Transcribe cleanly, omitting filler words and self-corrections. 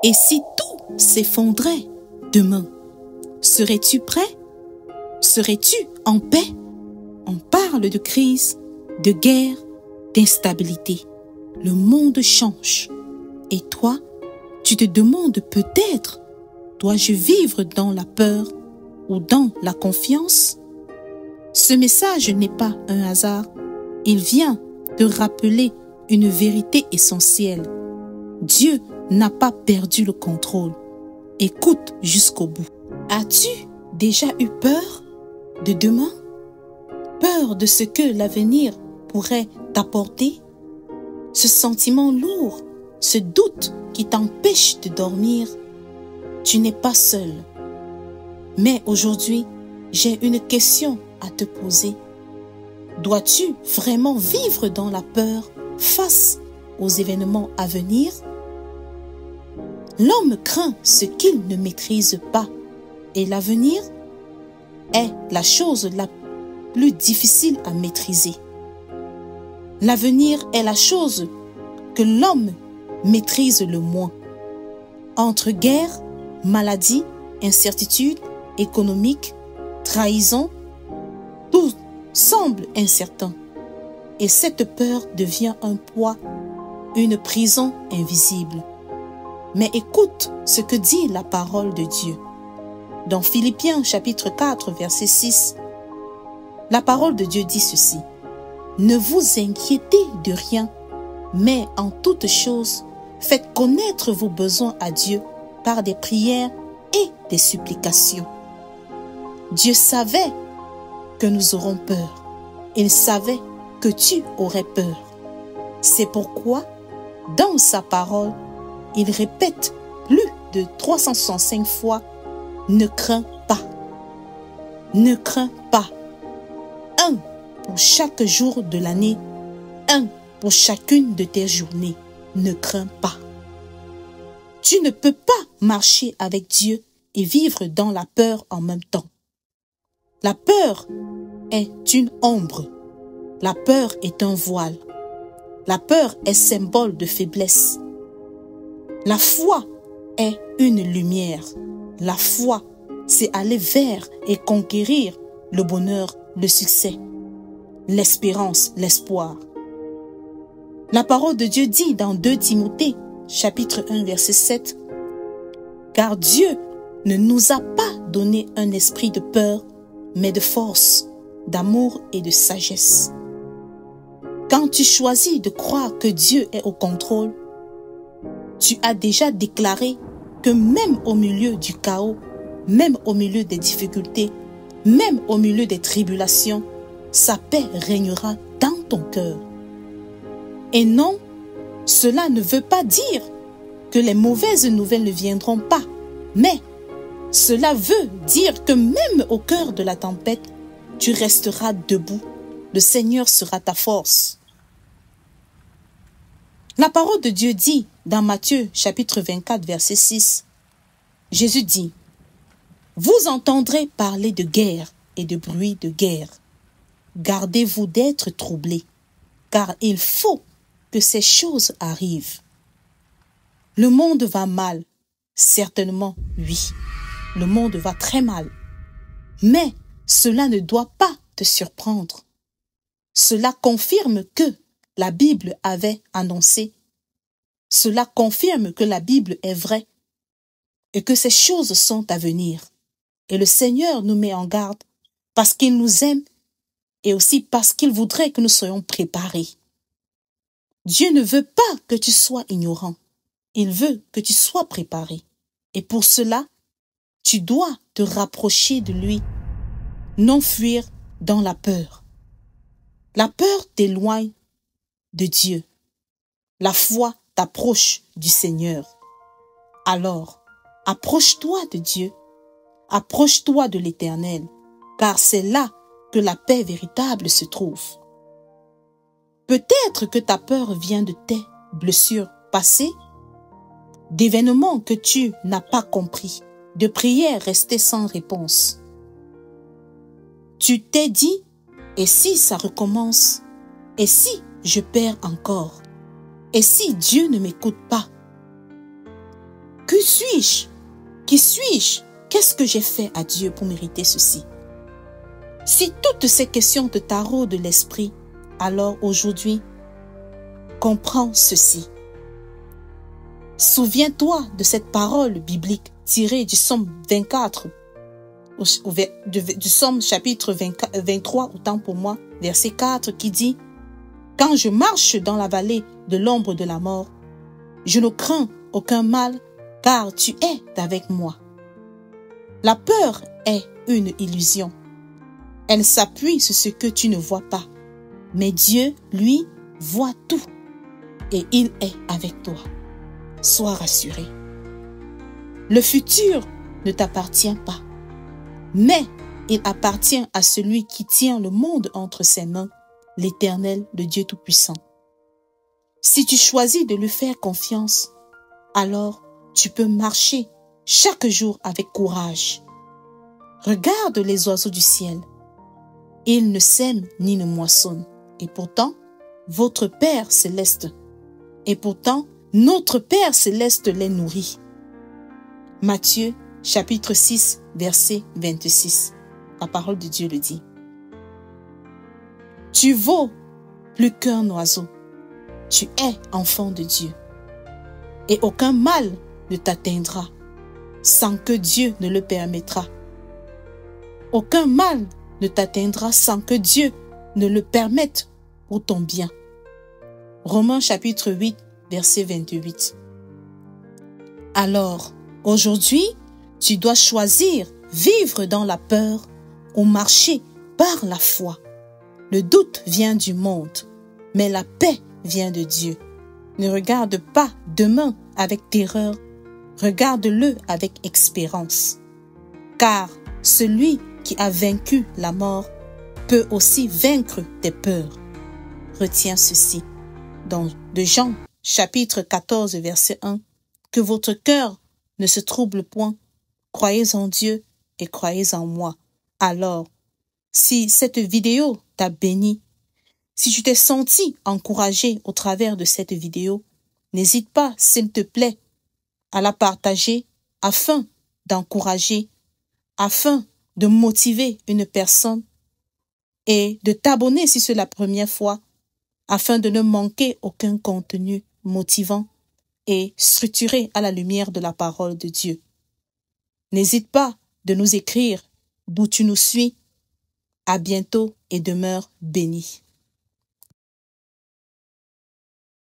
Et si tout s'effondrait demain, serais-tu prêt? Serais-tu en paix? On parle de crise, de guerre, d'instabilité. Le monde change. Et toi, tu te demandes peut-être, dois-je vivre dans la peur ou dans la confiance? Ce message n'est pas un hasard. Il vient te rappeler une vérité essentielle. Dieu n'a pas perdu le contrôle. Écoute jusqu'au bout. As-tu déjà eu peur de demain? Peur de ce que l'avenir pourrait t'apporter? Ce sentiment lourd, ce doute qui t'empêche de dormir? Tu n'es pas seul. Mais aujourd'hui, j'ai une question à te poser. Dois-tu vraiment vivre dans la peur face aux événements à venir? L'homme craint ce qu'il ne maîtrise pas, et l'avenir est la chose la plus difficile à maîtriser. L'avenir est la chose que l'homme maîtrise le moins. Entre guerre, maladie, incertitude économique, trahison, tout semble incertain. Et cette peur devient un poids, une prison invisible. Mais écoute ce que dit la parole de Dieu. Dans Philippiens chapitre 4, verset 6, la parole de Dieu dit ceci. Ne vous inquiétez de rien, mais en toutes choses, faites connaître vos besoins à Dieu par des prières et des supplications. Dieu savait que nous aurons peur. Il savait que tu aurais peur. C'est pourquoi, dans sa parole, il répète plus de 365 fois « Ne crains pas ». Ne crains pas. Un pour chaque jour de l'année, un pour chacune de tes journées. Ne crains pas. Tu ne peux pas marcher avec Dieu et vivre dans la peur en même temps. La peur est une ombre. La peur est un voile. La peur est symbole de faiblesse. La foi est une lumière. La foi, c'est aller vers et conquérir le bonheur, le succès, l'espérance, l'espoir. La parole de Dieu dit dans 2 Timothée, chapitre 1, verset 7, « Car Dieu ne nous a pas donné un esprit de peur, mais de force, d'amour et de sagesse. » Quand tu choisis de croire que Dieu est au contrôle, tu as déjà déclaré que même au milieu du chaos, même au milieu des difficultés, même au milieu des tribulations, sa paix régnera dans ton cœur. Et non, cela ne veut pas dire que les mauvaises nouvelles ne viendront pas, mais cela veut dire que même au cœur de la tempête, tu resteras debout. Le Seigneur sera ta force. La parole de Dieu dit dans Matthieu chapitre 24 verset 6, Jésus dit, « Vous entendrez parler de guerre et de bruit de guerre. Gardez-vous d'être troublés, car il faut que ces choses arrivent. » Le monde va mal, certainement oui, le monde va très mal. Mais cela ne doit pas te surprendre. Cela confirme que la Bible avait annoncé. Cela confirme que la Bible est vraie et que ces choses sont à venir. Et le Seigneur nous met en garde parce qu'il nous aime et aussi parce qu'il voudrait que nous soyons préparés. Dieu ne veut pas que tu sois ignorant. Il veut que tu sois préparé. Et pour cela, tu dois te rapprocher de lui, non fuir dans la peur. La peur t'éloigne de Dieu. La foi t'approche du Seigneur. Alors, approche-toi de Dieu. Approche-toi de l'Éternel, car c'est là que la paix véritable se trouve. Peut-être que ta peur vient de tes blessures passées, d'événements que tu n'as pas compris, de prières restées sans réponse. Tu t'es dit, et si ça recommence? Et si je perds encore? Et si Dieu ne m'écoute pas? que suis-je? Qui suis-je? Qu'est-ce que j'ai fait à Dieu pour mériter ceci? Si toutes ces questions te taraudent l'esprit, alors aujourd'hui, comprends ceci. Souviens-toi de cette parole biblique tirée du psaume 24, du psaume chapitre 23, autant pour moi, verset 4, qui dit « Quand je marche dans la vallée de l'ombre de la mort, je ne crains aucun mal, car tu es avec moi. » La peur est une illusion. Elle s'appuie sur ce que tu ne vois pas. Mais Dieu, lui, voit tout et il est avec toi. Sois rassuré. Le futur ne t'appartient pas, mais il appartient à celui qui tient le monde entre ses mains, l'Éternel, le Dieu Tout-Puissant. Si tu choisis de lui faire confiance, alors tu peux marcher chaque jour avec courage. Regarde les oiseaux du ciel. Ils ne sèment ni ne moissonnent. Et pourtant, votre Père céleste, et pourtant, notre Père céleste les nourrit. Matthieu, chapitre 6, verset 26. La parole de Dieu le dit. Tu vaux plus qu'un oiseau. Tu es enfant de Dieu. Et aucun mal ne t'atteindra sans que Dieu ne le permettra. Aucun mal ne t'atteindra sans que Dieu ne le permette pour ton bien. Romains chapitre 8, verset 28. Alors, aujourd'hui, tu dois choisir vivre dans la peur ou marcher par la foi. Le doute vient du monde, mais la paix vient de Dieu. Ne regarde pas demain avec terreur, regarde-le avec espérance. Car celui qui a vaincu la mort peut aussi vaincre tes peurs. Retiens ceci. Dans de Jean, chapitre 14, verset 1, que votre cœur ne se trouble point. Croyez en Dieu et croyez en moi. Alors, si cette vidéo t'a béni, si tu t'es senti encouragé au travers de cette vidéo, n'hésite pas, s'il te plaît, à la partager afin d'encourager, afin de motiver une personne et de t'abonner si c'est la première fois afin de ne manquer aucun contenu motivant et structuré à la lumière de la parole de Dieu. N'hésite pas de nous écrire d'où tu nous suis. À bientôt et demeure béni.